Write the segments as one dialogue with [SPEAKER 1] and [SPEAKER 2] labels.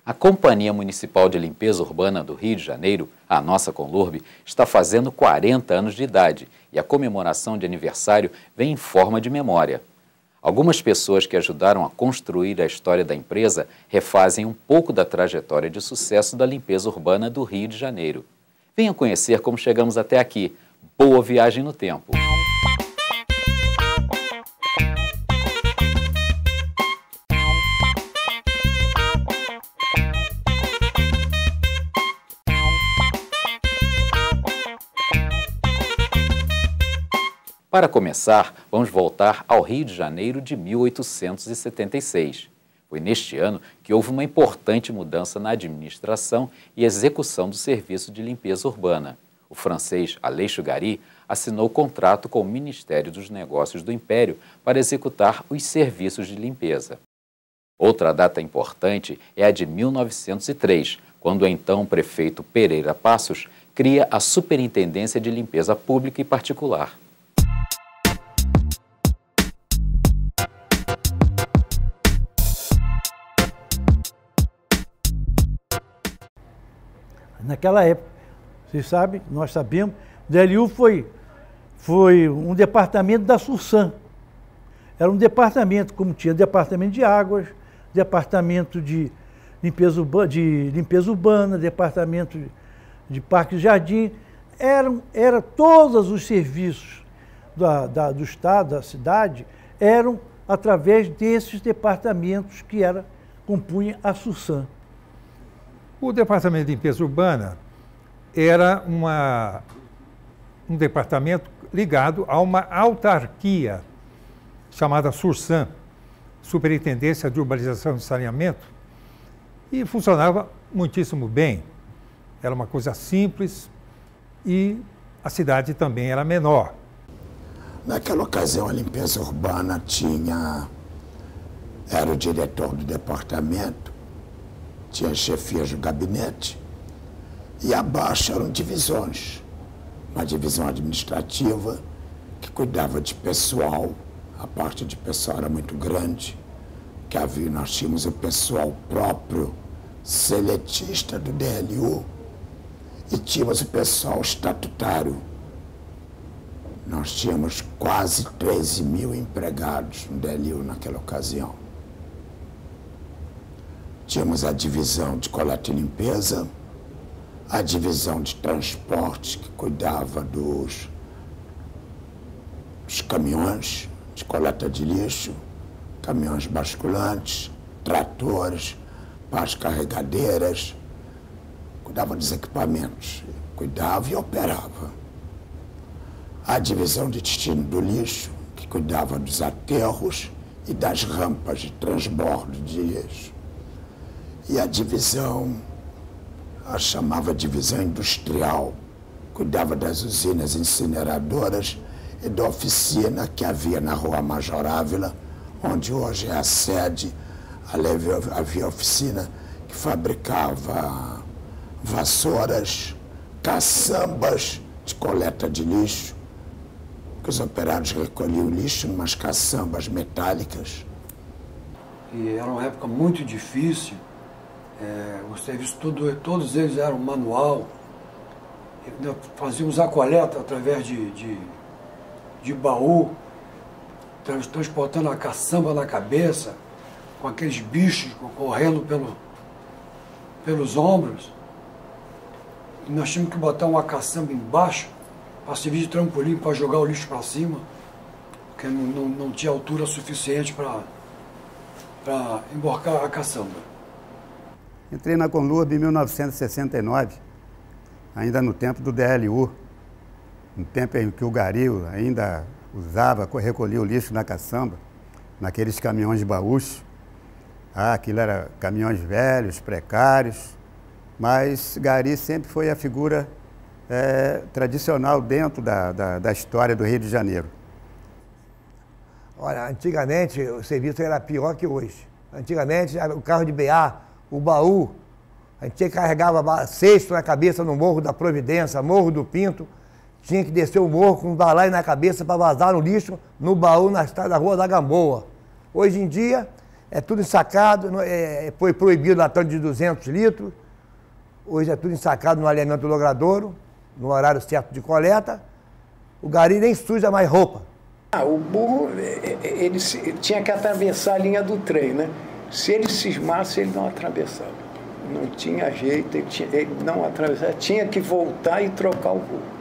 [SPEAKER 1] A Companhia Municipal de Limpeza Urbana do Rio de Janeiro, a nossa Conlurb, está fazendo 40 anos de idade e a comemoração de aniversário vem em forma de memória. Algumas pessoas que ajudaram a construir a história da empresa refazem um pouco da trajetória de sucesso da limpeza urbana do Rio de Janeiro. Venha conhecer como chegamos até aqui. Boa viagem no tempo! Para começar, vamos voltar ao Rio de Janeiro de 1876. Foi neste ano que houve uma importante mudança na administração e execução do serviço de limpeza urbana. O francês Aleixo Garit assinou contrato com o Ministério dos Negócios do Império para executar os serviços de limpeza. Outra data importante é a de 1903, quando o então prefeito Pereira Passos cria a Superintendência de Limpeza Pública e Particular.
[SPEAKER 2] Naquela época, vocês sabem, nós sabemos, o DLU foi um departamento da Sursan. Era um departamento, como tinha departamento de águas, departamento de limpeza urbana, departamento de parques e jardim. Eram todos os serviços do Estado, da cidade, eram através desses departamentos que compunha a Sursan.
[SPEAKER 3] O Departamento de Limpeza Urbana era um departamento ligado a uma autarquia chamada Sursan, Superintendência de Urbanização e Saneamento, e funcionava muitíssimo bem. Era uma coisa simples e a cidade também era menor.
[SPEAKER 4] Naquela ocasião, a limpeza urbana era o diretor do departamento, tinha chefias do gabinete e abaixo eram divisões. Uma divisão administrativa que cuidava de pessoal, a parte de pessoal era muito grande, nós tínhamos o pessoal próprio seletista do DLU e tínhamos o pessoal estatutário. Nós tínhamos quase 13 mil empregados no DLU naquela ocasião. Tínhamos a divisão de coleta e limpeza, a divisão de transporte, que cuidava dos caminhões de coleta de lixo, caminhões basculantes, tratores, pás carregadeiras, cuidava dos equipamentos, cuidava e operava. A divisão de destino do lixo, que cuidava dos aterros e das rampas de transbordo de lixo. E a divisão, a chamava divisão industrial, cuidava das usinas incineradoras e da oficina que havia na Rua Major Ávila, onde hoje é a sede. Havia oficina que fabricava vassouras, caçambas de coleta de lixo, que os operários recolhiam lixo em umas caçambas metálicas.
[SPEAKER 5] E era uma época muito difícil. Os serviços, todos eles eram manual. Nós fazíamos a coleta através de baú, transportando a caçamba na cabeça, com aqueles bichos correndo pelos ombros. E nós tínhamos que botar uma caçamba embaixo para servir de trampolim para jogar o lixo para cima, porque não tinha altura suficiente para emborcar a caçamba.
[SPEAKER 6] Entrei na Conlurb em 1969, ainda no tempo do DLU, no tempo em que o Garit ainda recolhia o lixo na caçamba, naqueles caminhões de baús. Aquilo era caminhões velhos, precários, mas Garit sempre foi a figura tradicional dentro da história do Rio de Janeiro.
[SPEAKER 7] Olha, antigamente o serviço era pior que hoje. Antigamente o carro de BA, o baú, a gente carregava cesto na cabeça no Morro da Providência, Morro do Pinto, tinha que descer o morro com um balaio na cabeça para vazar o lixo no baú na estrada da Rua da Gamboa. Hoje em dia, É tudo ensacado, foi proibido latão de 200 litros. Hoje é tudo ensacado no alimento logradouro, no horário certo de coleta. O gari nem suja mais roupa.
[SPEAKER 8] O burro, ele tinha que atravessar a linha do trem, né? Se ele cismasse, ele não atravessava. Não tinha jeito, ele não atravessava. Tinha que voltar e trocar o burro.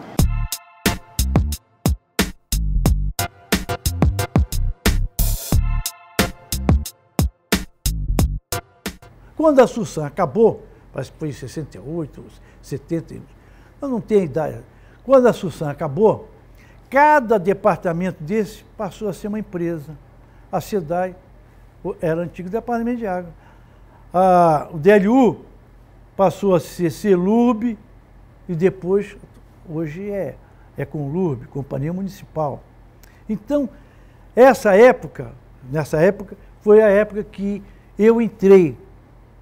[SPEAKER 2] Quando a Susan acabou, parece que foi em 68, 70, eu não tenho ideia. Quando a Susan acabou, cada departamento desse passou a ser uma empresa. A SEDAI era o antigo departamento de água. O DLU passou a ser CELURB e depois, hoje é CONLURB, Companhia Municipal. Então, nessa época, foi a época que eu entrei,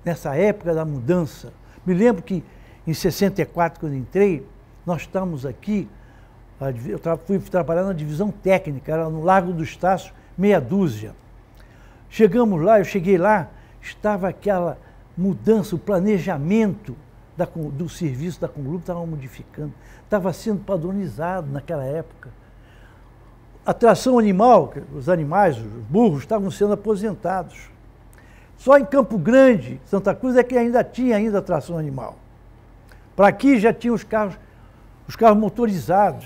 [SPEAKER 2] nessa época da mudança. Me lembro que em 64, quando entrei, nós estávamos aqui, eu fui trabalhar na divisão técnica, era no Largo do Estácio, meia dúzia. Chegamos lá, eu cheguei lá, estava aquela mudança, o planejamento do serviço da CONLURB estava modificando, estava sendo padronizado naquela época. A tração animal, os animais, os burros, estavam sendo aposentados. Só em Campo Grande, Santa Cruz, é que ainda tinha tração animal. Para aqui já tinha os carros motorizados,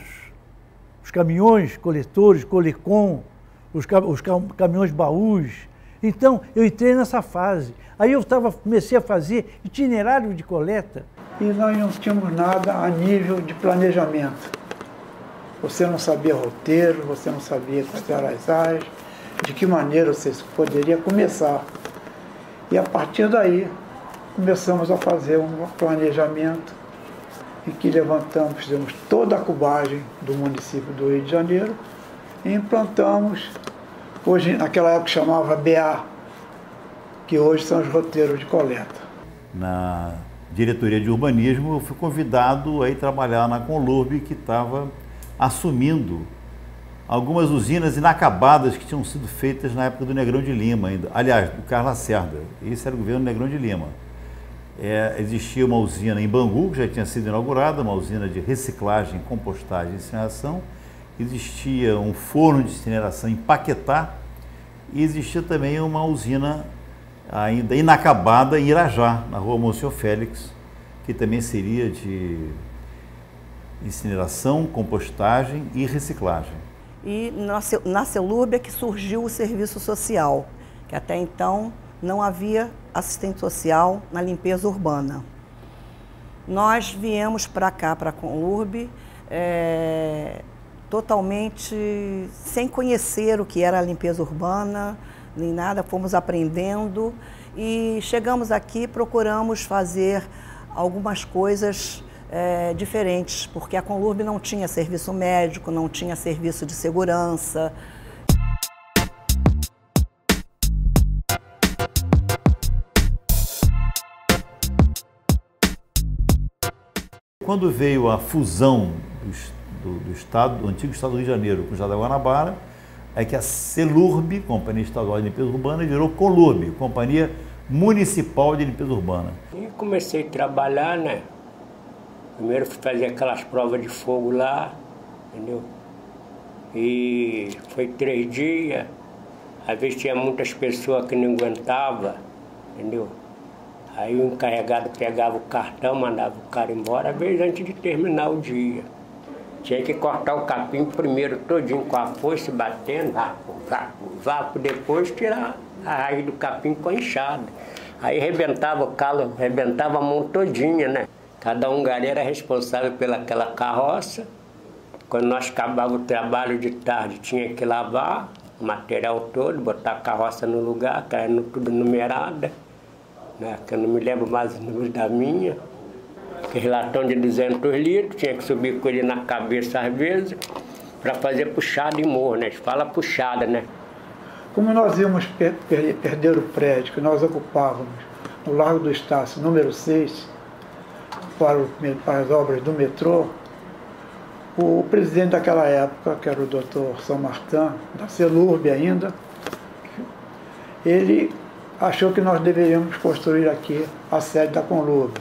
[SPEAKER 2] os caminhões coletores, Colecom, os caminhões baús. Então, eu entrei nessa fase. Aí eu comecei a fazer itinerário de coleta.
[SPEAKER 5] E nós não tínhamos nada a nível de planejamento. Você não sabia roteiro, você não sabia quais eram as áreas, de que maneira você poderia começar. E a partir daí, começamos a fazer um planejamento em que fizemos toda a cubagem do município do Rio de Janeiro e implantamos, hoje naquela época chamava BA, que hoje são os roteiros de coleta.
[SPEAKER 9] Na diretoria de urbanismo, eu fui convidado a ir trabalhar na CONLURB, que estava assumindo algumas usinas inacabadas que tinham sido feitas na época do Negrão de Lima, ainda. Aliás, do Carlos Lacerda. Esse era o governo do Negrão de Lima. Existia uma usina em Bangu, que já tinha sido inaugurada, uma usina de reciclagem, compostagem e incineração. Existia um forno de incineração em Paquetá e existia também uma usina ainda inacabada em Irajá, na rua Monsenhor Félix, que também seria de incineração, compostagem e reciclagem.
[SPEAKER 10] E na CELURB é que surgiu o serviço social, que até então não havia assistente social na limpeza urbana. Nós viemos para cá, para a CONLURB, totalmente sem conhecer o que era a limpeza urbana, nem nada, fomos aprendendo e chegamos aqui, procuramos fazer algumas coisas diferentes, porque a CONLURB não tinha serviço médico, não tinha serviço de segurança.
[SPEAKER 9] Quando veio a fusão do antigo Estado do Rio de Janeiro com o Estado da Guanabara, é que a CELURB, Companhia Estadual de Limpeza Urbana, virou CONLURB, Companhia Municipal de Limpeza Urbana.
[SPEAKER 11] E comecei a trabalhar, né? Primeiro fui fazer aquelas provas de fogo lá, entendeu? E foi 3 dias, às vezes tinha muitas pessoas que não aguentavam, entendeu? Aí o encarregado pegava o cartão, mandava o cara embora, às vezes antes de terminar o dia. Tinha que cortar o capim primeiro todinho com a foice, batendo, vapo, depois tirar a raiz do capim com a enxada. Aí arrebentava o calo, arrebentava a mão todinha, né? Cada um gari era responsável pelaquela carroça. Quando nós acabávamos o trabalho de tarde, tinha que lavar o material todo, botar a carroça no lugar, caindo tudo numerada, né? Que eu não me lembro mais o número da minha. Aquele latão de 200 litros, tinha que subir com ele na cabeça às vezes, para fazer puxada em morro, né? A gente fala puxada, né?
[SPEAKER 5] Como nós íamos perder o prédio que nós ocupávamos no Largo do Estácio, número 6, para as obras do metrô, o presidente daquela época, que era o Dr. São Martin, da CELURB ainda, ele
[SPEAKER 2] achou que nós deveríamos construir aqui a sede da Conlurb.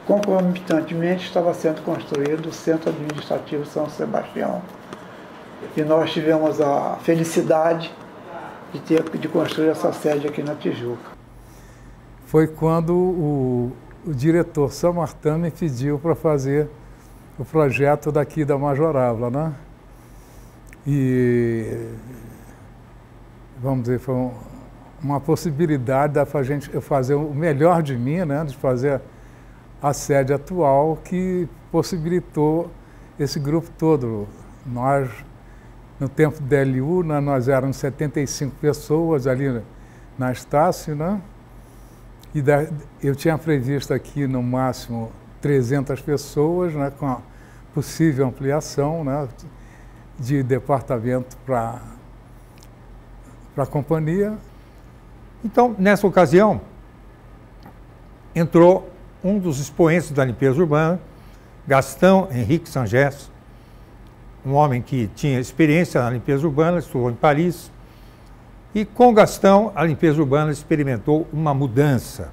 [SPEAKER 2] Concomitantemente estava sendo construído o Centro Administrativo São Sebastião. E nós tivemos a felicidade de construir essa sede aqui na Tijuca.
[SPEAKER 3] Foi quando o diretor Samartã me pediu para fazer o projeto daqui da Majorávila, né? E, vamos dizer, foi uma possibilidade da gente fazer o melhor de mim, né? De fazer a sede atual, que possibilitou esse grupo todo. Nós, no tempo da LU, nós éramos 75 pessoas ali na Estácio, né? E eu tinha previsto aqui, no máximo, 300 pessoas, né? Com a possível ampliação, né? De departamento para a companhia.
[SPEAKER 12] Então, nessa ocasião, entrou um dos expoentes da limpeza urbana, Gastão Henrique Sangés, um homem que tinha experiência na limpeza urbana, estudou em Paris, e com Gastão a limpeza urbana experimentou uma mudança.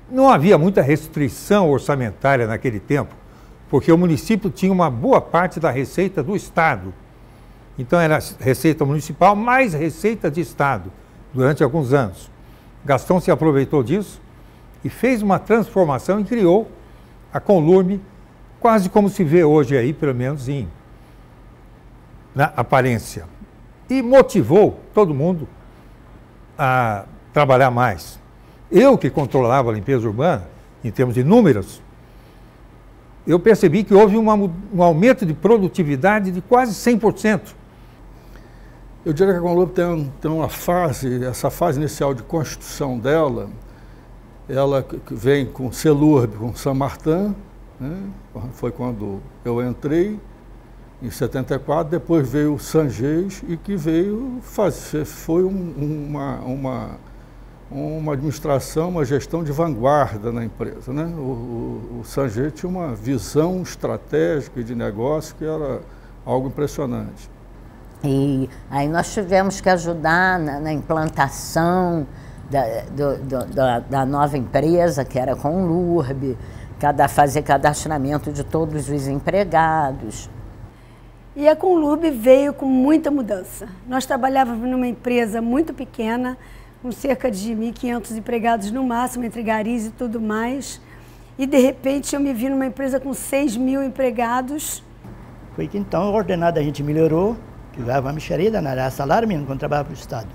[SPEAKER 12] Não havia muita restrição orçamentária naquele tempo, porque o município tinha uma boa parte da receita do Estado. Então era receita municipal mais receita de Estado, durante alguns anos. Gastão se aproveitou disso e fez uma transformação e criou a Conlurb, quase como se vê hoje aí, pelo menos na aparência. E motivou todo mundo a trabalhar mais. Eu, que controlava a limpeza urbana, em termos de números, eu percebi que houve um aumento de produtividade de quase 100%.
[SPEAKER 13] Eu diria que a Conlurb tem uma fase, essa fase inicial de construção dela, ela vem com Celurb, com Samartã, né? Foi quando eu entrei, em 74, depois veio o Sangés e que veio fazer, foi uma administração, uma gestão de vanguarda na empresa, né? O Sangés tinha uma visão estratégica e de negócio que era algo impressionante.
[SPEAKER 14] E aí nós tivemos que ajudar na implantação da nova empresa, que era a Conlurb, fazer cadastramento de todos os empregados.
[SPEAKER 15] E a Conlurb veio com muita mudança. Nós trabalhávamos numa empresa muito pequena, com cerca de 1.500 empregados no máximo, entre garis e tudo mais. E, de repente, eu me vi numa empresa com 6.000 empregados.
[SPEAKER 16] Foi que, então, o ordenado a gente melhorou, que dava uma mexerida, era salário mínimo quando trabalhava para o Estado.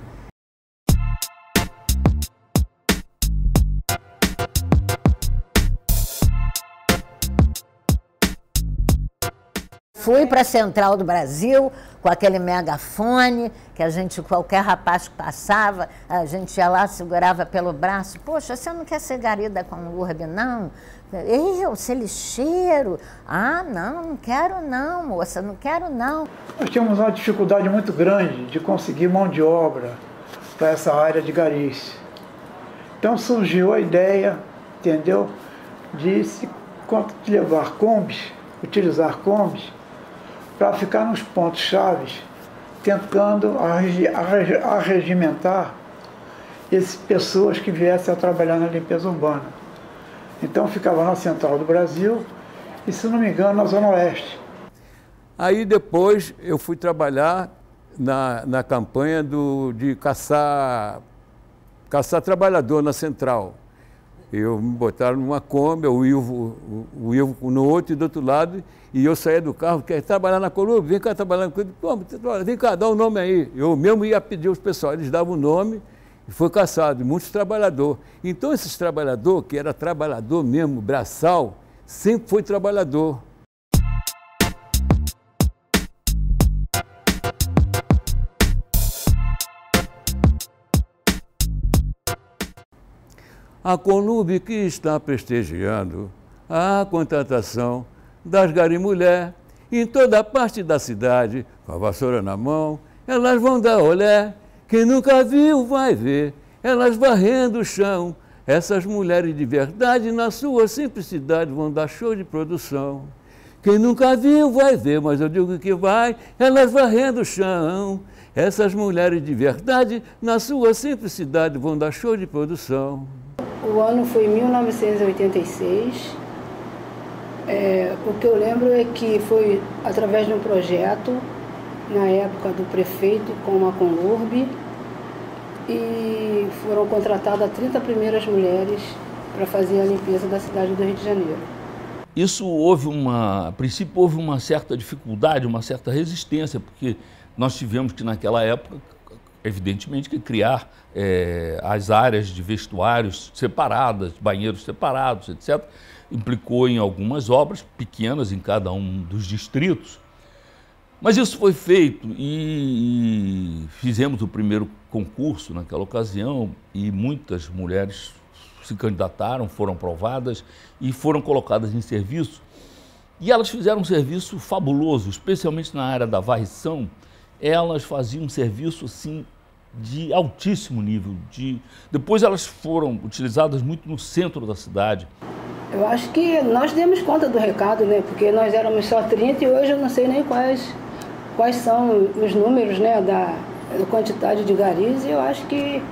[SPEAKER 14] Fui para a Central do Brasil com aquele megafone, que a gente, qualquer rapaz que passava, a gente ia lá, segurava pelo braço. Poxa, você não quer ser gari da Conlurb, não? Eu, ser lixeiro? Ah, não quero não, moça, não quero não.
[SPEAKER 2] Nós tínhamos uma dificuldade muito grande de conseguir mão de obra para essa área de garis. Então surgiu a ideia, entendeu, de se levar combis, utilizar combis, para ficar nos pontos chaves, tentando arregimentar essas pessoas que viessem a trabalhar na limpeza urbana. Então ficava na Central do Brasil e, se não me engano, na Zona Oeste.
[SPEAKER 17] Aí depois eu fui trabalhar na campanha de caçar trabalhador na Central. Me botaram numa Kombi, o Ivo no outro e do outro lado, e eu saía do carro, quer trabalhar na Conlurb, vem cá trabalhar na Conlurb, vem cá, dá o nome aí. Eu mesmo ia pedir aos pessoal, eles davam o nome e foi caçado, muitos trabalhadores. Então esses trabalhadores, que era trabalhador mesmo, braçal, sempre foi trabalhador. A Conlurb que está prestigiando a contratação das garimulher em toda parte da cidade, com a vassoura na mão, elas vão dar olé, quem nunca viu vai ver, elas varrendo o chão, essas mulheres de verdade na sua simplicidade vão dar show de produção. Quem nunca viu vai ver, mas eu digo que vai, elas varrendo o chão. Essas mulheres de verdade, na sua simplicidade, vão dar show de produção.
[SPEAKER 18] O ano foi 1986. O que eu lembro é que foi através de um projeto, na época do prefeito com a Conlurb, e foram contratadas 30 primeiras mulheres para fazer a limpeza da cidade do Rio de Janeiro.
[SPEAKER 19] Isso a princípio houve uma certa dificuldade, uma certa resistência, porque nós tivemos que naquela época, evidentemente, que criar as áreas de vestuários separadas, banheiros separados, etc., implicou em algumas obras pequenas em cada um dos distritos. Mas isso foi feito e fizemos o primeiro concurso naquela ocasião e muitas mulheres se candidataram, foram aprovadas e foram colocadas em serviço. E elas fizeram um serviço fabuloso, especialmente na área da varrição. Elas faziam um serviço assim de altíssimo nível. Depois elas foram utilizadas muito no centro da cidade.
[SPEAKER 18] Eu acho que nós demos conta do recado, né? Porque nós éramos só 30 e hoje eu não sei nem quais são os números, né, da quantidade de garis. E eu acho que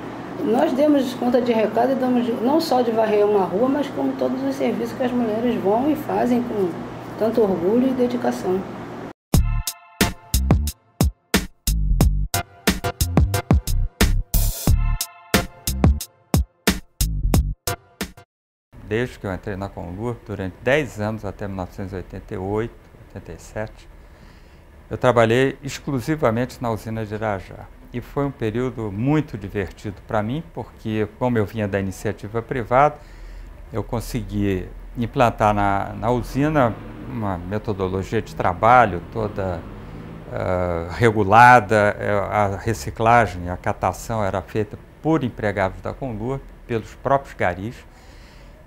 [SPEAKER 18] nós demos conta de recado e damos não só de varrer uma rua, mas como todos os serviços que as mulheres vão e fazem com tanto orgulho e dedicação.
[SPEAKER 20] Desde que eu entrei na Conlurb, durante 10 anos, até 1988, 87, eu trabalhei exclusivamente na usina de Irajá. E foi um período muito divertido para mim, porque como eu vinha da iniciativa privada, eu consegui implantar na usina uma metodologia de trabalho toda regulada, a reciclagem, a catação era feita por empregados da Conlurb, pelos próprios garis.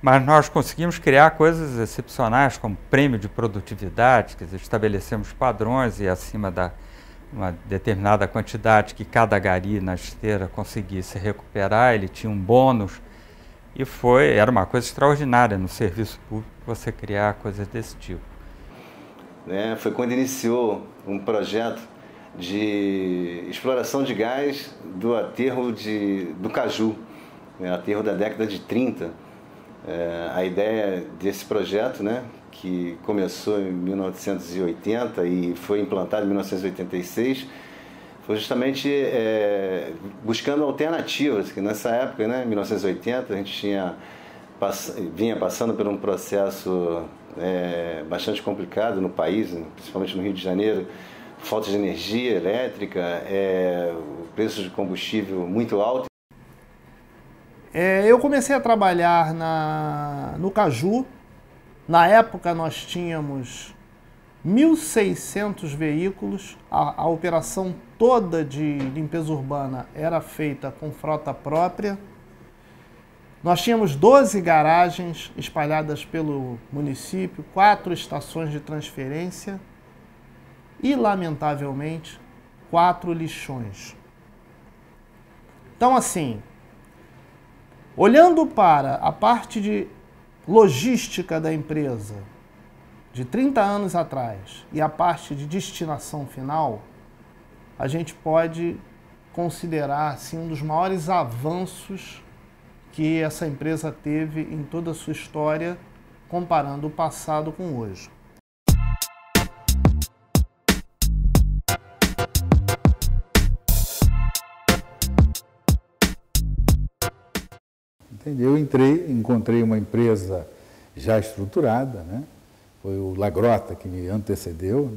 [SPEAKER 20] Mas nós conseguimos criar coisas excepcionais, como prêmio de produtividade, quer dizer, estabelecemos padrões e acima da uma determinada quantidade que cada gari na esteira conseguisse recuperar, ele tinha um bônus. E era uma coisa extraordinária no serviço público você criar coisas desse tipo.
[SPEAKER 21] Foi quando iniciou um projeto de exploração de gás do aterro do Caju, aterro da década de 30. A ideia desse projeto, que começou em 1980 e foi implantado em 1986, foi justamente buscando alternativas, que nessa época, em 1980, a gente vinha passando por um processo bastante complicado no país, principalmente no Rio de Janeiro, falta de energia elétrica, o preço de combustível muito alto.
[SPEAKER 22] Eu comecei a trabalhar no Caju. Na época nós tínhamos 1.600 veículos. A operação toda de limpeza urbana era feita com frota própria. Nós tínhamos 12 garagens espalhadas pelo município, 4 estações de transferência e, lamentavelmente, 4 lixões. Então, assim, olhando para a parte de logística da empresa de 30 anos atrás e a parte de destinação final, a gente pode considerar assim, um dos maiores avanços que essa empresa teve em toda a sua história, comparando o passado com hoje.
[SPEAKER 3] Eu encontrei uma empresa já estruturada, Foi o Lagrota que me antecedeu,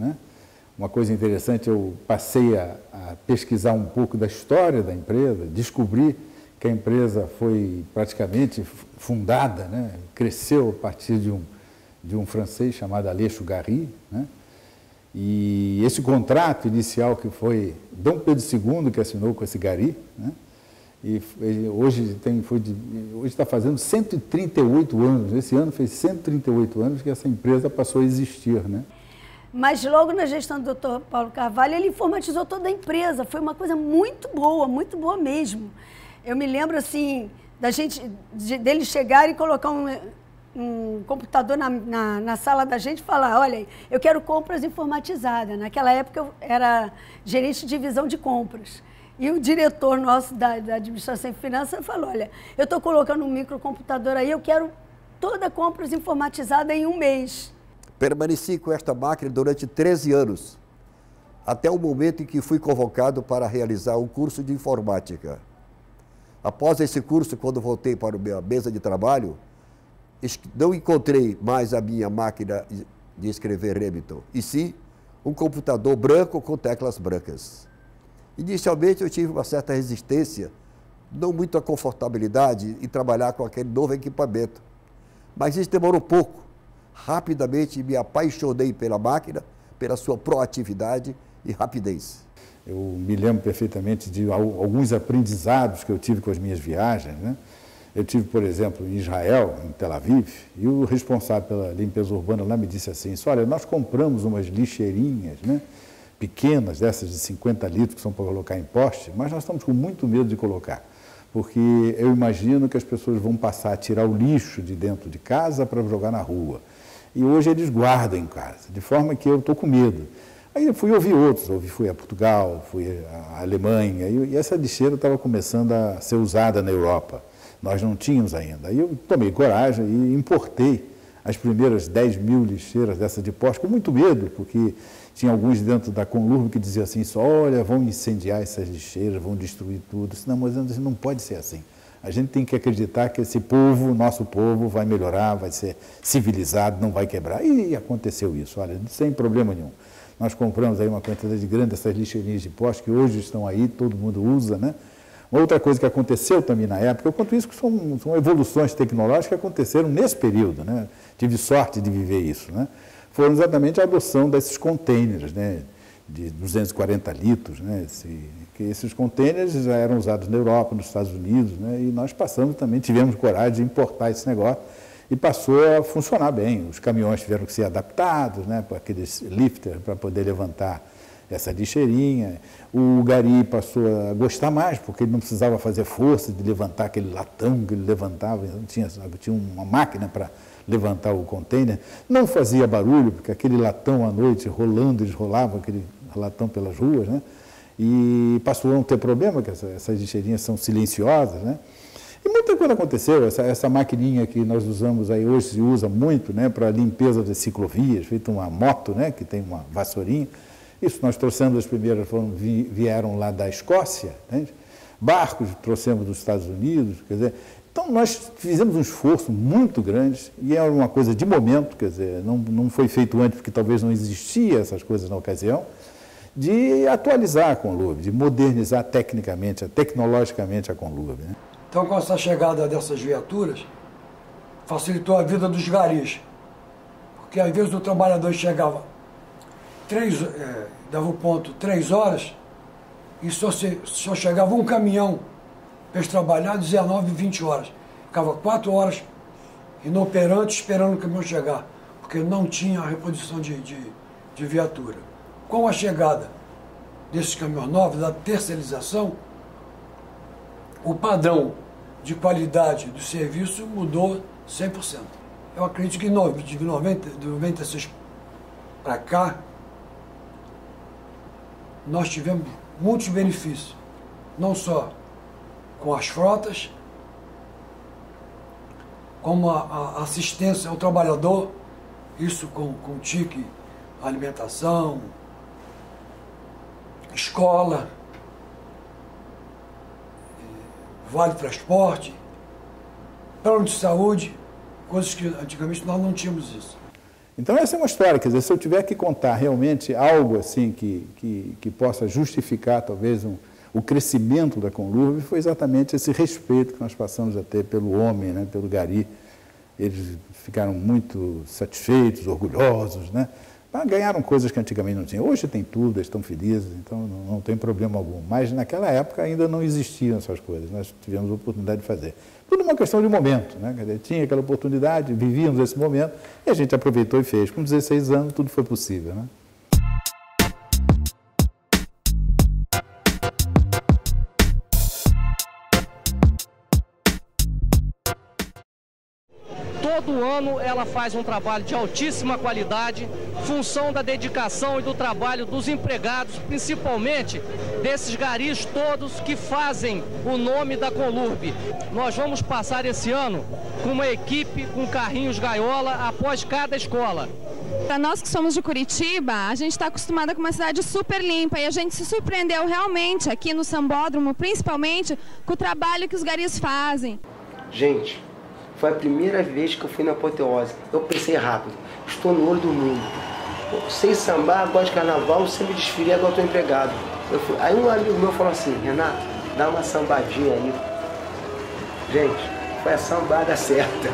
[SPEAKER 3] Uma coisa interessante, eu passei a pesquisar um pouco da história da empresa, descobri que a empresa foi praticamente fundada, cresceu a partir de um francês chamado Aleixo Garry, E esse contrato inicial que foi Dom Pedro II que assinou com esse Garry, E hoje está fazendo 138 anos, esse ano fez 138 anos que essa empresa passou a existir,
[SPEAKER 15] Mas logo na gestão do Dr. Paulo Carvalho, ele informatizou toda a empresa, foi uma coisa muito boa mesmo. Eu me lembro assim, dele chegar e colocar um computador na sala da gente e falar, olha, eu quero compras informatizadas. Naquela época eu era gerente de divisão de compras. E o diretor nosso da administração e finanças falou, olha, eu estou colocando um microcomputador aí, eu quero toda compras informatizada em um mês.
[SPEAKER 1] Permaneci com esta máquina durante 13 anos, até o momento em que fui convocado para realizar um curso de informática. Após esse curso, quando voltei para a minha mesa de trabalho, não encontrei mais a minha máquina de escrever Remington, e sim um computador branco com teclas brancas. Inicialmente eu tive uma certa resistência, não muita confortabilidade em trabalhar com aquele novo equipamento, mas isso demorou pouco. Rapidamente me apaixonei pela máquina, pela sua proatividade e rapidez.
[SPEAKER 4] Eu me lembro perfeitamente de alguns aprendizados que eu tive com as minhas viagens, né? Eu tive, por exemplo, em Israel, em Tel Aviv, e o responsável pela limpeza urbana lá me disse assim, olha, nós compramos umas lixeirinhas, né, pequenas, dessas de 50 litros, que são para colocar em poste, mas nós estamos com muito medo de colocar, porque eu imagino que as pessoas vão passar a tirar o lixo de dentro de casa para jogar na rua. E hoje eles guardam em casa, de forma que eu estou com medo. Aí eu fui ouvir outros, fui a Portugal, fui à Alemanha, e essa lixeira estava começando a ser usada na Europa. Nós não tínhamos ainda. Aí eu tomei coragem e importei as primeiras 10 mil lixeiras dessa de poste, com muito medo, porque tinha alguns dentro da Conlurb que diziam assim, olha, vão incendiar essas lixeiras, vão destruir tudo. Não, mas não pode ser assim. A gente tem que acreditar que esse povo, nosso povo, vai melhorar, vai ser civilizado, não vai quebrar. E aconteceu isso, olha, sem problema nenhum. Nós compramos aí uma quantidade grande dessas lixeirinhas de poste, que hoje estão aí, todo mundo usa, né? Uma outra coisa que aconteceu também na época, eu conto isso que são evoluções tecnológicas que aconteceram nesse período, né? Tive sorte de viver isso, né? Foram exatamente a adoção desses containers, né? De 240 litros, né? Esses containers já eram usados na Europa, nos Estados Unidos, né? E nós tivemos coragem de importar esse negócio e passou a funcionar bem. Os caminhões tiveram que ser adaptados, né? Para aqueles lifters, para poder levantar essa lixeirinha. O gari passou a gostar mais, porque ele não precisava fazer força de levantar aquele latão que ele levantava, tinha uma máquina para levantar o container, não fazia barulho, porque aquele latão à noite rolando, eles rolavam aquele latão pelas ruas, né? E passou a não ter problema, que essas lixeirinhas são silenciosas, né? E muita coisa aconteceu, essa maquininha que nós usamos aí hoje, se usa muito, né, para limpeza das ciclovias, feita uma moto, né, que tem uma vassourinha. Isso nós trouxemos, as primeiras vieram lá da Escócia, entende? Barcos trouxemos dos Estados Unidos, quer dizer, então nós fizemos um esforço muito grande e era uma coisa de momento, quer dizer, não foi feito antes porque talvez não existia essas coisas na ocasião, de atualizar a Conlurb, de modernizar tecnologicamente a Conlurb, né?
[SPEAKER 5] Então, com essa chegada dessas viaturas, facilitou a vida dos garis, porque às vezes o trabalhador chegava dava o ponto 3 horas e só chegava um caminhão para eles trabalhar 19, 20 horas. Ficava 4 horas inoperante esperando o caminhão chegar, porque não tinha a reposição de viatura. Com a chegada desses caminhões novos, da terceirização, o padrão de qualidade do serviço mudou 100%. Eu acredito que de 96 para cá, nós tivemos muitos benefícios, não só com as frotas, como a assistência ao trabalhador, isso com TIC, alimentação, escola, vale transporte, plano de saúde, coisas que antigamente nós não tínhamos isso.
[SPEAKER 4] Então essa é uma história, quer dizer, se eu tiver que contar realmente algo assim que possa justificar talvez o crescimento da Conlurb, foi exatamente esse respeito que nós passamos a ter pelo homem, né, pelo gari. Eles ficaram muito satisfeitos, orgulhosos, né? Ganharam coisas que antigamente não tinham. Hoje tem tudo, eles estão felizes, então não tem problema algum. Mas naquela época ainda não existiam essas coisas, nós tivemos a oportunidade de fazer. Tudo uma questão de momento, né? Quer dizer, tinha aquela oportunidade, vivíamos esse momento e a gente aproveitou e fez. Com 16 anos tudo foi possível, né?
[SPEAKER 6] todo ano ela faz um trabalho de altíssima qualidade, função da dedicação e do trabalho dos empregados, principalmente desses garis todos que fazem o nome da Conlurb. Nós vamos passar esse ano com uma equipe com carrinhos gaiola após cada escola.
[SPEAKER 7] Para nós que somos de Curitiba, a gente está acostumada com uma cidade super limpa e a gente se surpreendeu realmente aqui no Sambódromo, principalmente com o trabalho que os garis fazem.
[SPEAKER 23] Gente, foi a primeira vez que eu fui na Apoteose. Eu pensei rápido, estou no olho do mundo. Eu sei sambar, gosto de carnaval, sempre desfilei, agora estou empregado. Aí um amigo meu falou assim, Renato, dá uma sambadinha aí. Gente, foi a sambada certa.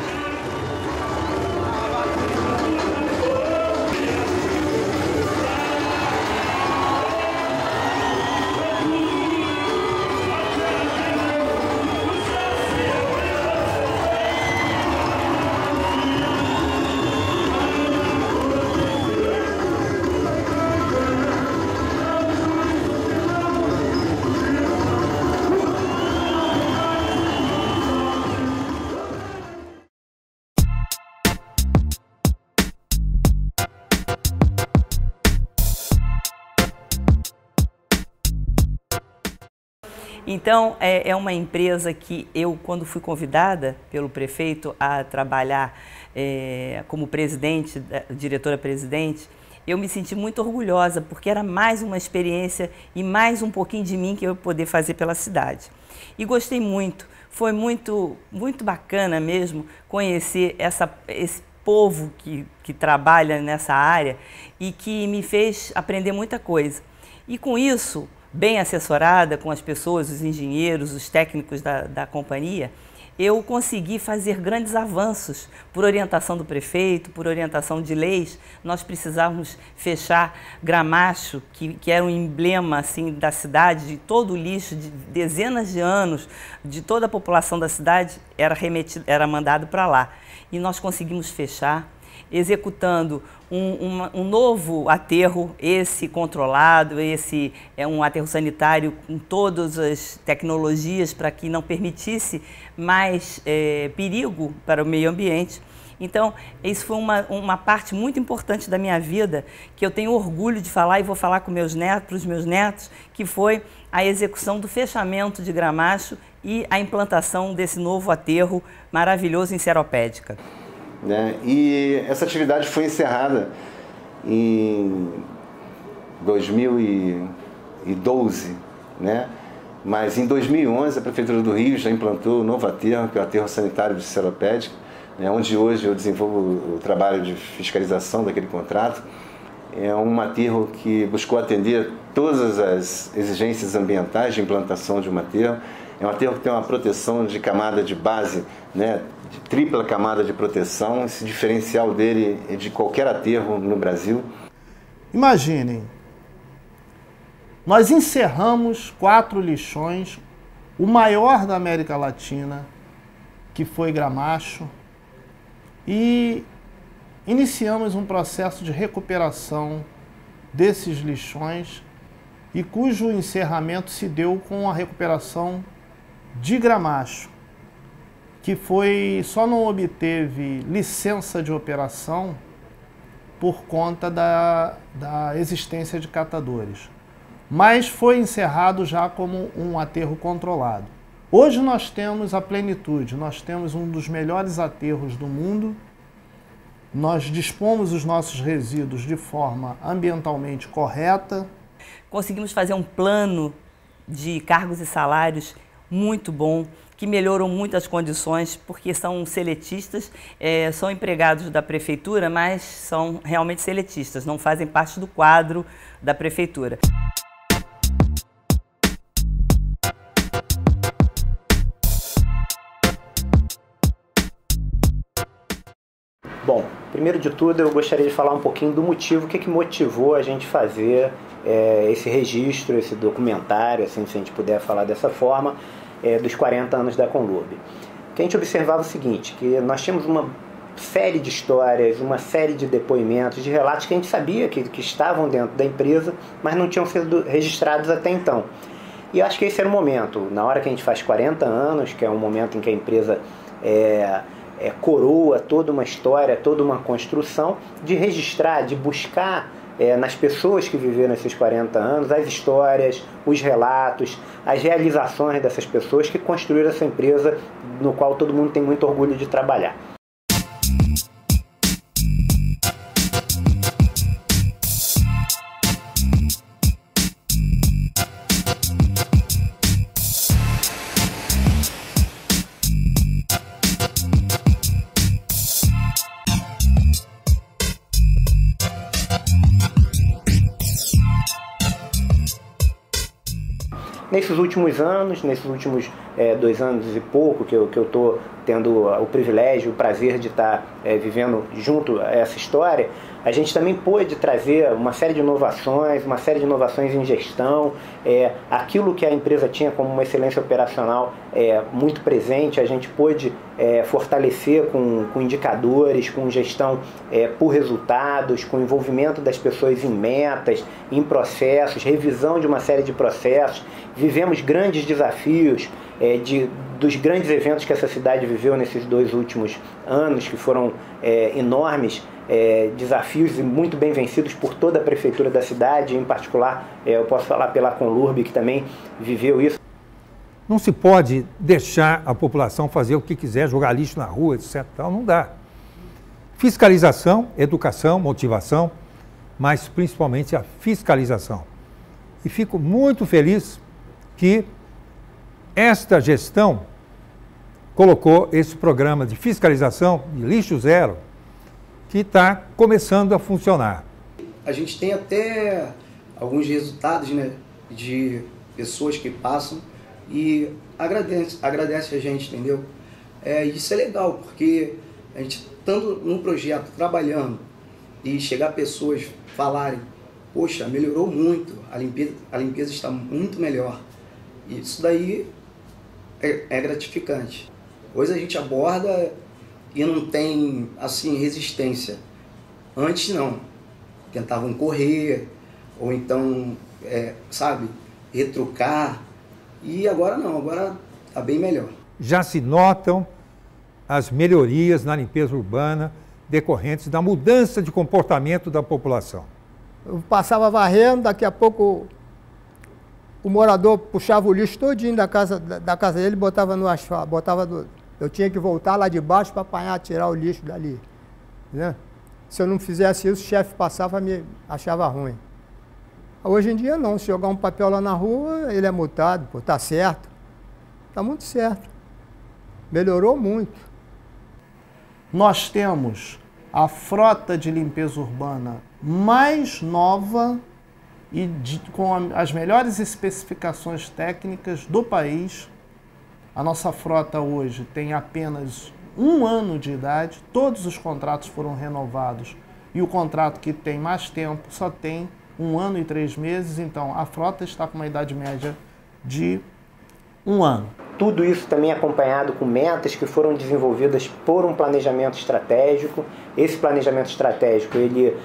[SPEAKER 24] Então, é uma empresa que eu, quando fui convidada pelo prefeito a trabalhar como presidente, diretora-presidente, eu me senti muito orgulhosa, porque era mais uma experiência e mais um pouquinho de mim que eu ia poder fazer pela cidade. E gostei muito, foi muito bacana mesmo conhecer esse povo que trabalha nessa área e que me fez aprender muita coisa. E com isso, bem assessorada com as pessoas, os engenheiros, os técnicos da companhia, eu consegui fazer grandes avanços por orientação do prefeito, por orientação de leis. Nós precisávamos fechar Gramacho, que era um emblema assim, da cidade, de todo o lixo, de dezenas de anos, de toda a população da cidade, era mandado para lá. E nós conseguimos fechar, executando um novo aterro, esse controlado, esse é um aterro sanitário com todas as tecnologias para que não permitisse mais perigo para o meio ambiente. Então, isso foi uma parte muito importante da minha vida, que eu tenho orgulho de falar e vou falar com meus netos, para os meus netos, que foi a execução do fechamento de Gramacho e a implantação desse novo aterro maravilhoso em Seropédica.
[SPEAKER 21] E essa atividade foi encerrada em 2012, mas em 2011 a Prefeitura do Rio já implantou o novo aterro, que é o aterro sanitário de Seropédica, onde hoje eu desenvolvo o trabalho de fiscalização daquele contrato. É um aterro que buscou atender todas as exigências ambientais de implantação de um aterro. É um aterro que tem uma proteção de camada de base, de tripla camada de proteção. Esse diferencial dele é de qualquer aterro no Brasil.
[SPEAKER 22] Imaginem, nós encerramos 4 lixões, o maior da América Latina, que foi Gramacho, e iniciamos um processo de recuperação desses lixões e cujo encerramento se deu com a recuperação de Gramacho, que só não obteve licença de operação por conta da existência de catadores, mas foi encerrado já como um aterro controlado. Hoje nós temos a plenitude, nós temos um dos melhores aterros do mundo, nós dispomos os nossos resíduos de forma ambientalmente correta.
[SPEAKER 24] Conseguimos fazer um plano de cargos e salários muito bom, que melhorou muito as condições, porque são seletistas, são empregados da prefeitura, mas são realmente seletistas, não fazem parte do quadro da prefeitura.
[SPEAKER 25] Bom, primeiro de tudo eu gostaria de falar um pouquinho do motivo, o que motivou a gente fazer esse registro, esse documentário, assim, se a gente puder falar dessa forma, dos 40 anos da Conlurb. Que a gente observava o seguinte, que nós tínhamos uma série de histórias, uma série de depoimentos, de relatos que a gente sabia que estavam dentro da empresa, mas não tinham sido registrados até então. E eu acho que esse era o momento, na hora que a gente faz 40 anos, que é um momento em que a empresa coroa toda uma história, toda uma construção, de registrar, de buscar nas pessoas que viveram esses 40 anos, as histórias, os relatos, as realizações dessas pessoas que construíram essa empresa no qual todo mundo tem muito orgulho de trabalhar. Nesses últimos anos, nesses últimos 2 anos e pouco que eu estou tendo o privilégio, o prazer de estar vivendo junto a essa história, a gente também pôde trazer uma série de inovações em gestão, aquilo que a empresa tinha como uma excelência operacional muito presente, a gente pôde fortalecer com indicadores, com gestão por resultados, com envolvimento das pessoas em metas, em processos, revisão de uma série de processos. Vivemos grandes desafios dos grandes eventos que essa cidade viveu nesses 2 últimos anos, que foram enormes, desafios e muito bem vencidos por toda a prefeitura da cidade, em particular eu posso falar pela Conlurb, que também viveu isso.
[SPEAKER 8] Não se pode deixar a população fazer o que quiser, jogar lixo na rua, etc. Não dá. Fiscalização, educação, motivação, mas principalmente a fiscalização. E fico muito feliz que esta gestão colocou esse programa de fiscalização de lixo zero, que está começando a funcionar.
[SPEAKER 9] A gente tem até alguns resultados, né, de pessoas que passam e agradece a gente, entendeu? Isso é legal, porque a gente, estando num projeto, trabalhando, e chegar pessoas falarem, poxa, melhorou muito, a limpeza está muito melhor. Isso daí é gratificante. Hoje a gente aborda e não tem, assim, resistência. Antes não. Tentavam correr, ou então, retrucar. E agora não, agora está bem melhor.
[SPEAKER 8] Já se notam as melhorias na limpeza urbana decorrentes da mudança de comportamento da população.
[SPEAKER 10] Eu passava varrendo, daqui a pouco o morador puxava o lixo todinho da casa dele e botava no asfalto. Eu tinha que voltar lá de baixo para apanhar, tirar o lixo dali. Né? Se eu não fizesse isso, o chefe passava e me achava ruim. Hoje em dia não, se jogar um papel lá na rua, ele é multado, pô, tá certo. Tá muito certo. Melhorou muito.
[SPEAKER 22] Nós temos a frota de limpeza urbana mais nova e com as melhores especificações técnicas do país. A nossa frota hoje tem apenas 1 ano de idade, todos os contratos foram renovados e o contrato que tem mais tempo só tem 1 ano e 3 meses, então a frota está com uma idade média de 1 ano.
[SPEAKER 25] Tudo isso também acompanhado com metas que foram desenvolvidas por um planejamento estratégico. Esse planejamento estratégico ele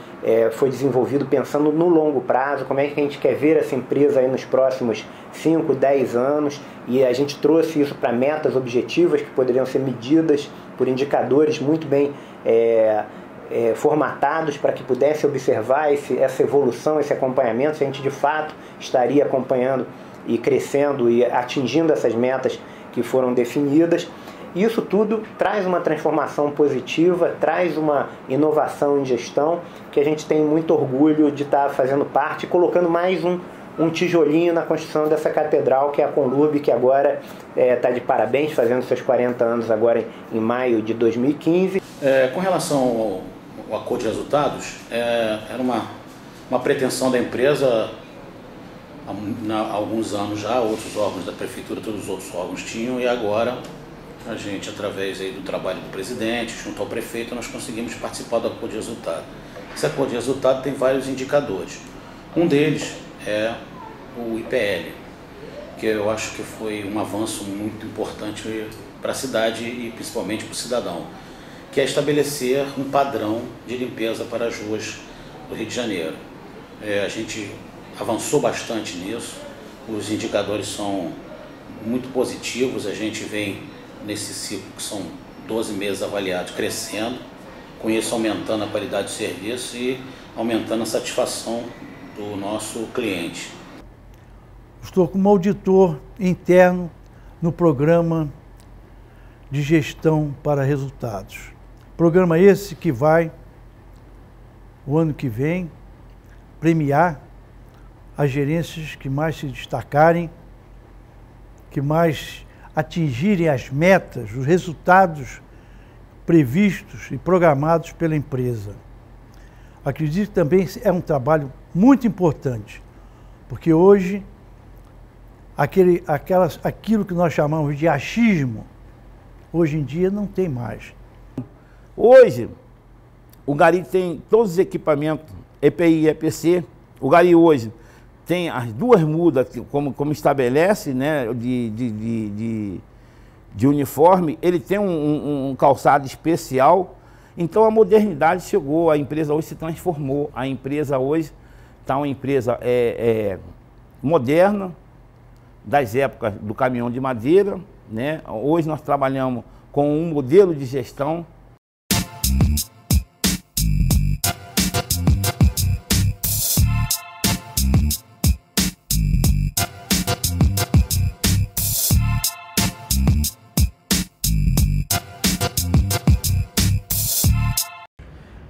[SPEAKER 25] foi desenvolvido pensando no longo prazo, como é que a gente quer ver essa empresa aí nos próximos 5, 10 anos, e a gente trouxe isso para metas objetivas que poderiam ser medidas por indicadores muito bem formatados para que pudesse observar essa evolução, esse acompanhamento, se a gente de fato estaria acompanhando e crescendo e atingindo essas metas que foram definidas. Isso tudo traz uma transformação positiva, traz uma inovação em gestão, que a gente tem muito orgulho de estar fazendo parte, colocando mais um tijolinho na construção dessa catedral, que é a Conlurb, que agora está de parabéns, fazendo seus 40 anos agora em maio de 2015.
[SPEAKER 11] Com relação ao acordo de resultados, era uma pretensão da empresa há alguns anos já, outros órgãos da prefeitura, todos os outros órgãos tinham, e agora a gente, através aí do trabalho do presidente, junto ao prefeito, nós conseguimos participar do acordo de resultado. Esse acordo de resultado tem vários indicadores. Um deles é o IPL, que eu acho que foi um avanço muito importante para a cidade e principalmente para o cidadão, que é estabelecer um padrão de limpeza para as ruas do Rio de Janeiro. A gente avançou bastante nisso, os indicadores são muito positivos, a gente vem nesse ciclo que são 12 meses avaliados, crescendo, com isso aumentando a qualidade do serviço e aumentando a satisfação do nosso cliente.
[SPEAKER 2] Estou como auditor interno no programa de gestão para resultados. Programa esse que vai, o ano que vem, premiar as gerências que mais se destacarem, que mais atingirem as metas, os resultados previstos e programados pela empresa. Acredito que também é um trabalho muito importante, porque hoje aquilo que nós chamamos de achismo, hoje em dia não tem mais.
[SPEAKER 12] Hoje, o Gari tem todos os equipamentos, EPI e EPC. O Gari hoje tem as duas mudas, como estabelece, né, de uniforme. Ele tem um calçado especial. Então a modernidade chegou, a empresa hoje se transformou. A empresa hoje está uma empresa moderna, das épocas do caminhão de madeira, né? Hoje nós trabalhamos com um modelo de gestão.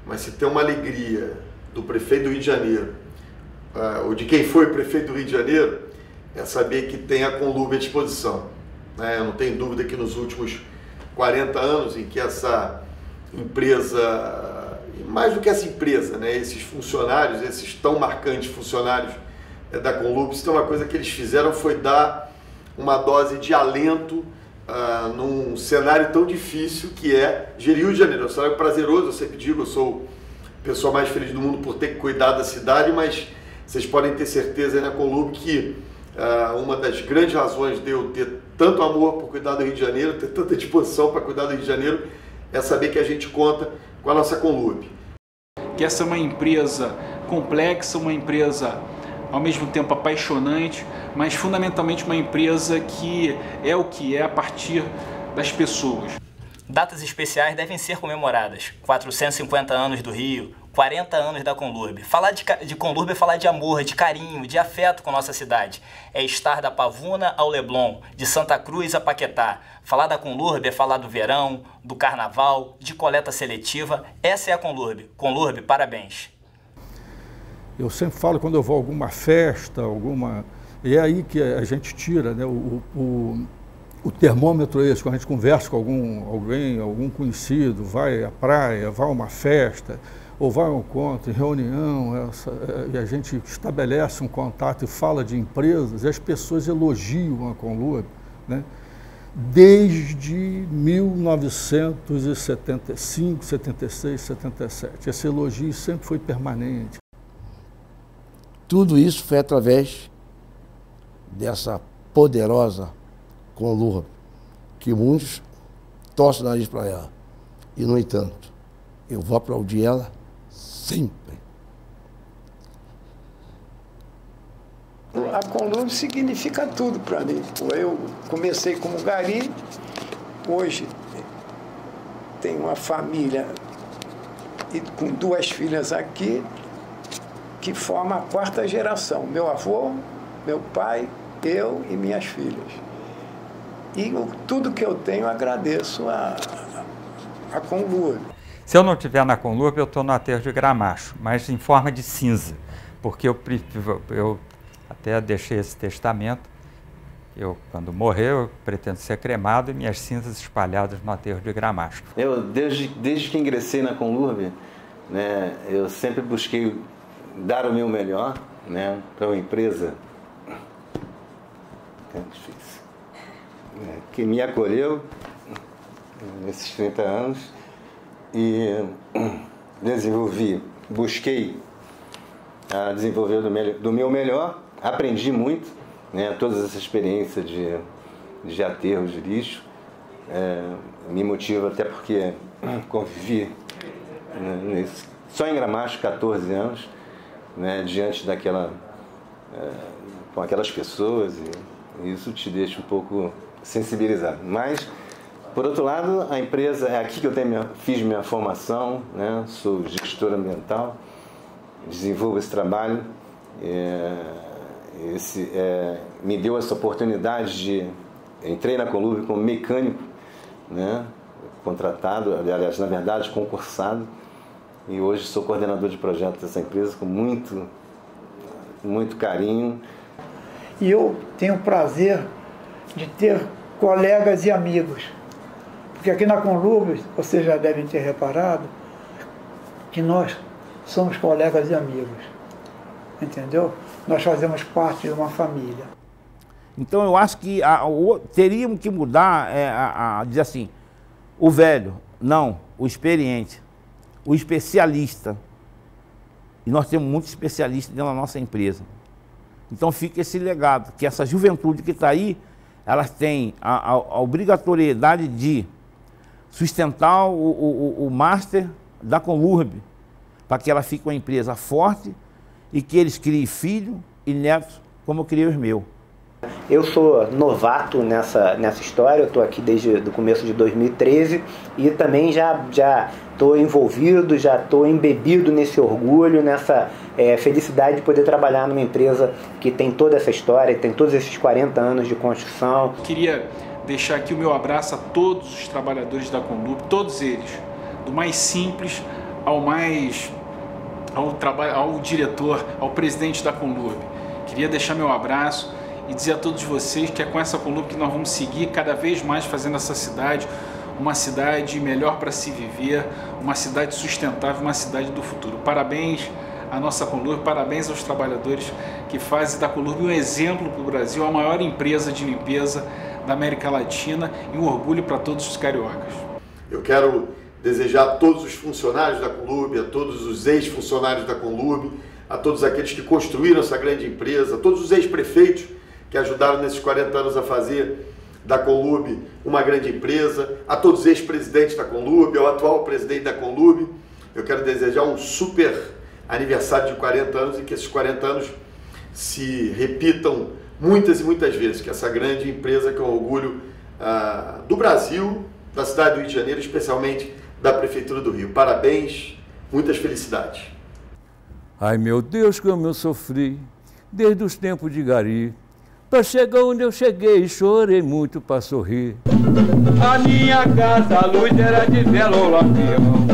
[SPEAKER 13] Mas se tem uma alegria do prefeito do Rio de Janeiro, ou de quem foi prefeito do Rio de Janeiro, é saber que tem a Conlurb à disposição. Eu não tenho dúvida que nos últimos 40 anos em que essa empresa, e mais do que essa empresa, né, esses funcionários, esses tão marcantes funcionários da Conlurb, se tem uma coisa que eles fizeram foi dar uma dose de alento num cenário tão difícil que é gerir o Rio de Janeiro. É um cenário prazeroso, eu sempre digo, eu sou a pessoa mais feliz do mundo por ter que cuidar da cidade, mas vocês podem ter certeza aí na Conlurb que uma das grandes razões de eu ter tanto amor por cuidar do Rio de Janeiro, ter tanta disposição para cuidar do Rio de Janeiro, é saber que a gente conta com a nossa Conlurb.
[SPEAKER 14] Que essa é uma empresa complexa, uma empresa ao mesmo tempo apaixonante, mas fundamentalmente uma empresa que é o que é a partir das pessoas.
[SPEAKER 16] Datas especiais devem ser comemoradas. 450 anos do Rio, 40 anos da Conlurb. Falar de Conlurb é falar de amor, de carinho, de afeto com nossa cidade. É estar da Pavuna ao Leblon, de Santa Cruz a Paquetá. Falar da Conlurb é falar do verão, do carnaval, de coleta seletiva. Essa é a Conlurb. Conlurb, parabéns.
[SPEAKER 8] Eu sempre falo quando eu vou a alguma festa, e é aí que a gente tira, né, o termômetro é esse, quando a gente conversa com algum conhecido, vai à praia, vai a uma festa, ou vai a um encontro, reunião, e a gente estabelece um contato e fala de empresas, e as pessoas elogiam a Conlurb, né? Desde 1975, 76, 77. Esse elogio sempre foi permanente.
[SPEAKER 26] Tudo isso foi através dessa poderosa Conlurb, que muitos torcem o nariz para ela. E, no entanto, eu vou aplaudir ela sempre.
[SPEAKER 27] A Conlurb significa tudo para mim. Eu comecei como gari, hoje tenho uma família e com 2 filhas aqui, que forma a 4ª geração. Meu avô, meu pai, eu e minhas filhas. E tudo que eu tenho, agradeço a Conlurb.
[SPEAKER 20] Se eu não estiver na Conlurb, eu estou no aterro de Gramacho, mas em forma de cinza, porque eu até deixei esse testamento. Quando morrer, eu pretendo ser cremado e minhas cinzas espalhadas no aterro de Gramacho.
[SPEAKER 21] Eu, desde que ingressei na Conlurb, né, eu sempre busquei dar o meu melhor, né, para uma empresa que me acolheu nesses 30 anos e busquei desenvolver do meu melhor, aprendi muito, né, todas essas experiências de aterros de lixo, me motiva até porque convivi só em Gramacho 14 anos, né, diante com aquelas pessoas, e isso te deixa um pouco sensibilizado. Mas Por outro lado, a empresa, é aqui que eu fiz minha formação, né? Sou gestor ambiental, desenvolvo esse trabalho, me deu essa oportunidade de... Entrei na Conlurb como mecânico, né? Contratado, aliás, na verdade, concursado, e hoje sou coordenador de projetos dessa empresa com muito carinho.
[SPEAKER 27] E eu tenho o prazer de ter colegas e amigos, porque aqui na Conlurb, vocês já devem ter reparado, que nós somos colegas e amigos, entendeu? Nós fazemos parte de uma família.
[SPEAKER 12] Então eu acho que teríamos que mudar, dizer assim, o velho, não, o experiente, o especialista. E nós temos muitos especialistas dentro da nossa empresa. Então fica esse legado, que essa juventude que está aí, elas têm a obrigatoriedade de sustentar o master da Conlurb, para que ela fique uma empresa forte e que eles criem filho e netos como eu criei os meus.
[SPEAKER 25] Eu sou novato nessa história, eu estou aqui desde o começo de 2013 e também já estou envolvido, já estou embebido nesse orgulho, nessa felicidade de poder trabalhar numa empresa que tem toda essa história, tem todos esses 40 anos de construção.
[SPEAKER 14] Queria deixar aqui o meu abraço a todos os trabalhadores da Conlurb, todos eles, do mais simples ao diretor, ao presidente da Conlurb. Queria deixar meu abraço e dizer a todos vocês que é com essa Conlurb que nós vamos seguir cada vez mais fazendo essa cidade uma cidade melhor para se viver, uma cidade sustentável, uma cidade do futuro. Parabéns à nossa Conlurb, parabéns aos trabalhadores que fazem da Conlurb um exemplo para o Brasil, a maior empresa de limpeza da América Latina e um orgulho para todos os cariocas.
[SPEAKER 13] Eu quero desejar a todos os funcionários da Conlurb, a todos os ex-funcionários da Conlurb, a todos aqueles que construíram essa grande empresa, a todos os ex-prefeitos que ajudaram nesses 40 anos a fazer da Conlurb uma grande empresa, a todos os ex-presidentes da Conlurb, ao atual presidente da Conlurb. Eu quero desejar um super aniversário de 40 anos e que esses 40 anos se repitam muitas e muitas vezes, que essa grande empresa que é um orgulho do Brasil, da cidade do Rio de Janeiro, especialmente da Prefeitura do Rio. Parabéns, muitas felicidades.
[SPEAKER 1] Ai meu Deus, como eu sofri, desde os tempos de Gari, para chegar onde eu cheguei, chorei muito para sorrir.
[SPEAKER 3] A minha casa, a luz era de vela ou lampião,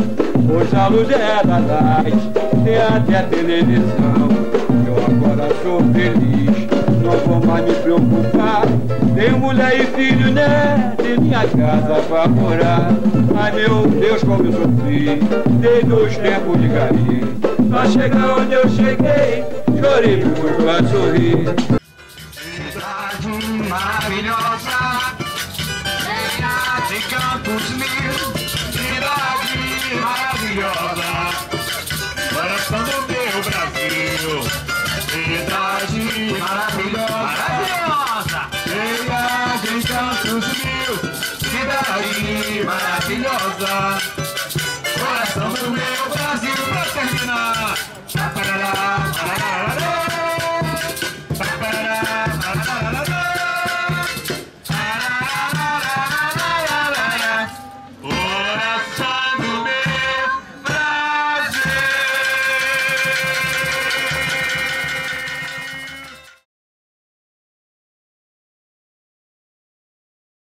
[SPEAKER 3] hoje a luz é da light, tem até televisão. Eu agora sou feliz, não vou mais me preocupar, tenho mulher e filho, né, de minha casa pra morar. Ai meu Deus, como eu sofri, desde os tempos de Gari, pra chegar onde eu cheguei, chorei muito pra sorrir.
[SPEAKER 5] Maravilhosa, venha de Campos Mil, cidade maravilhosa, coração do meu Brasil, cidade maravilhosa, venha de Campos Mil, cidade maravilhosa.